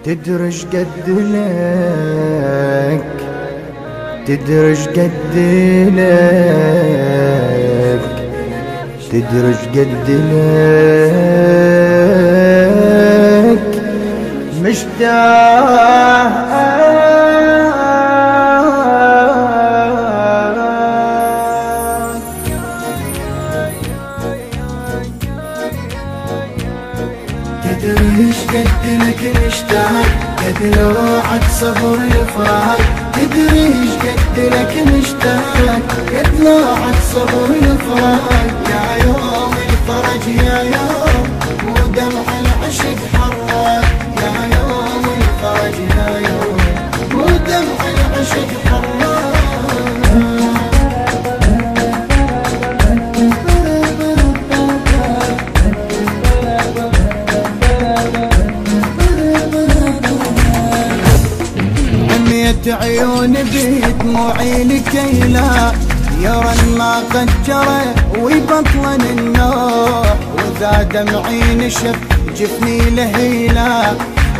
تدري ايش قد لك، تدري ايش قد لك، تدري ايش قد لك مشتاق. تدري ايش قد لك مشتاق، قد لوعة صبر الفراق. تدري ايش قد لك مشتاق، قد لوعة صبر الفراق. يا يوم الفرج يا يوم ودمع العشق حراق. يا يوم الفرج يا يوم ودمع العشق حراق. عيون بدموعي لكي لا يرى الله قد جرى ويبطلن النوح. وذا دمعي نشف جفني لهيلا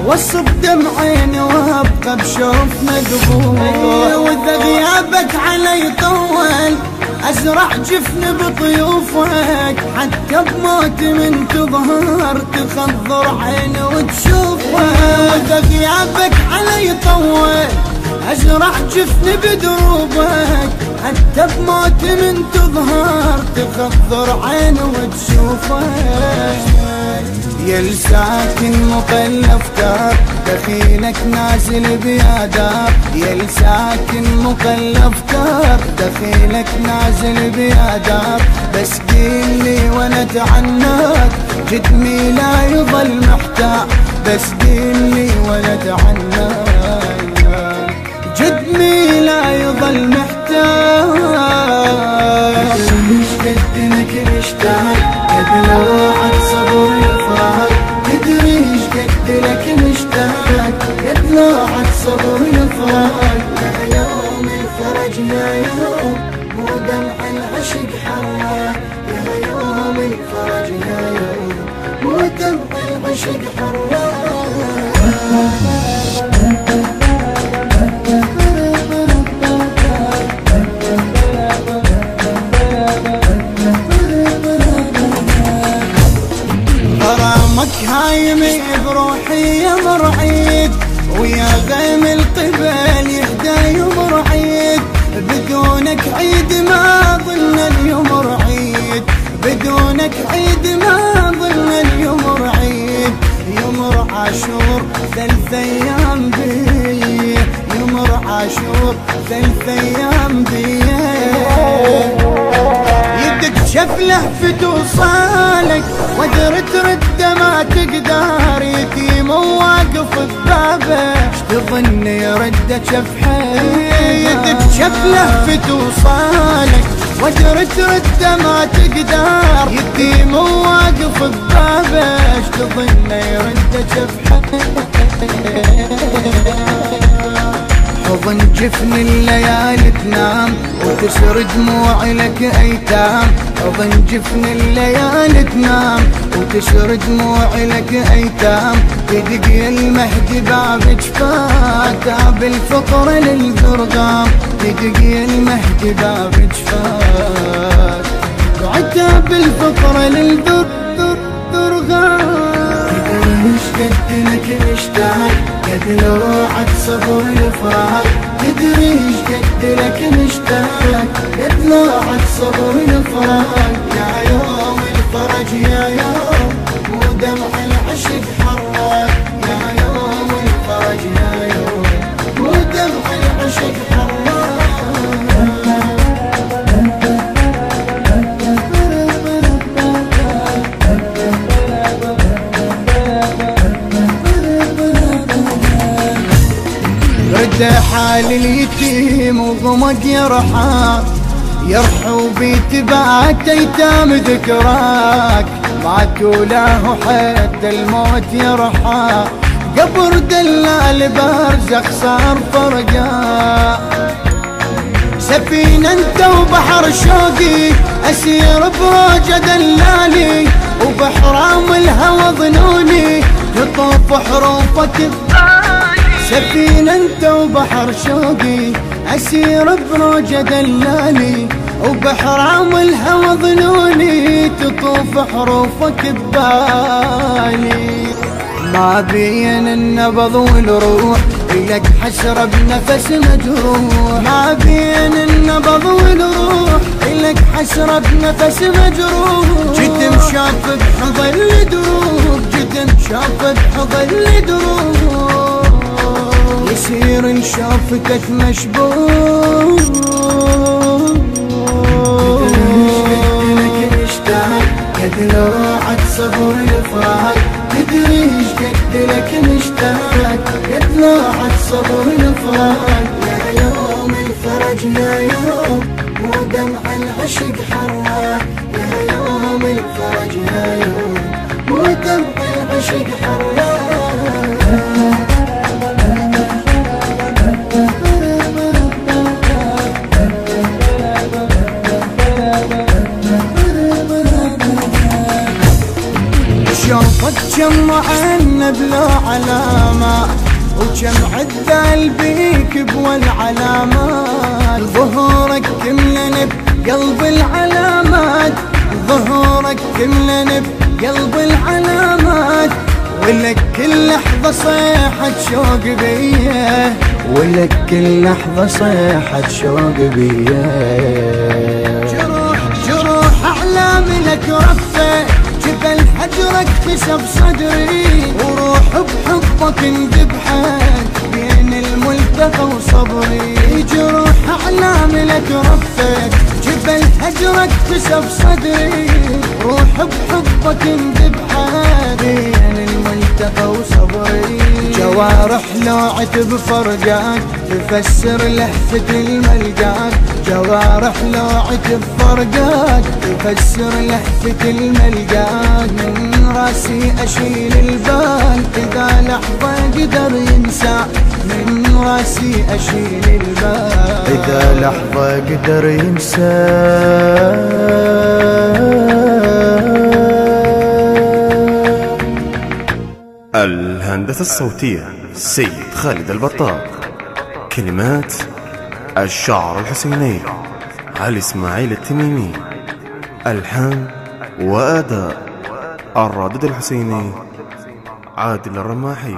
وصب دمعين وابقى بشوف مذبوح. وذا غيابك علي طول ازرع جفن بطيوفك، حتى بموت من تظهر تخضر عين وتشوفك. وذا غيابك علي طول ازرع جفن بدروبك، حتى بموت من تظهر تخضر عين وتشوفك. يا الساكن مقلف دار دخيلك نازل بياداب. يا الساكن مقلف دار دخيلك نازل بياداب. بس قيلي وانا اتعناك جدمي لا يظل محتاج. بس قيلي وانا اتعناك جدمي لا يظل محتاج. ايش قد لك مشتاق، قد لوعة صبر الفراق. تدري ايش قد لك مشتاق، قد لوعة صبر الفراق. يا يوم الفرج يا يوم ودمع العشق حراق. يا يوم الفرج يا يوم ودمع العشق حراق. هايمي بروحي يا مرعيد، ويا غيم القبل يهدى يوم رعيد. بدونك عيد ما ظن اليوم رعيد، بدونك عيد ما ظن اليوم رعيد. يمر عاشور 3 أيام بيه، يمر عاشور 3 أيام بيه. يدك شفله في توصالك وادر ترد ما تقدر. يتيم واقف ببابه اش تظن يرد شفحه. يدك شفله في توصالك وادر ترد ما تقدر. يتيم واقف ببابه اش تظن يرد شفحه. حضن جفن الليالي تنام وتسر دموع لك ايتام. حضن جفن الليالي تنام وتسر دموع لك ايتام. تدقي المهدي باب جفاك باب الفقر للبرغام. تدقي المهدي باب جفاك عتاب الفقر للبرغام. ايش قد لك مشتاق، قد لوعة صبر الفراق. تدري ايش قد لك مشتاق، قد لوعة صبر الفراق. يا يوم الفرج يا يوم ودمع العشق حراق. يا يوم الفرج يا يوم ودمع العشق حراق. رد حال اليتيم وغمق يرحى، يرحو بيتبعت ايتام ذكراك. ماتوا له حتى الموت يرحى، قبر دلال برزخ صار فرقا. سفينة انت وبحر شوقي اسير بروجة دلالي، وبحرام الهوى حروفك ببالي، سفينة انت وبحر شوقي، اسير بروجة دلالي، وبحرام الهوى ظنوني تطوف حروفك ببالي. ما بين النبض والروح إلك حسرة بنفس مجروح، ما بين النبض والروح إلك حسرة بنفس مجروح. جيت مشاف بحضن الدروب، جيت مشاف بحضن الدروب، يصير نشوفتك مشبوه. قد نشتاق قد لوعة صبر الفراق، تدري ايش قد لك نشتاق قد لوعة صبر الفراق. يا يوم الفرج يا يوم ودمع العشق حراق، يا يوم الفرج يا يوم ودمع العشق حراق. شوفك كم عنا بلا علامة، وكم عدل بيك بول علامات، ظهورك كملن بقلب العلامات، ظهورك كملن بقلب العلامات. ولك كل لحظة صيحة شوق بيه، ولك كل لحظة صيحة شوق بيه. جروح أحلامي لك رفة، جبل حجرك كسب صدري، وروح بحبك اندبحت بين الملتقى وصبري. جروح أحلامي لك رفت، جبل حجرك كسب صدري، روح بحبك اندبحت بين الملتقى وصبري. جوارح لوعت بفرقاك تفسر لهفة الملقاك، جوارح لوعت بفرقاك تفسر لهفة الملقاك. من راسي أشيل البال إذا لحظة قدر ينسى، من راسي أشيل البال إذا لحظة قدر ينسى. الهندسة الصوتية سيد خالد البطاط، كلمات الشاعر الحسيني علي إسماعيل التميمي، ألحان وأداء الرادد الحسيني عادل الرماحي.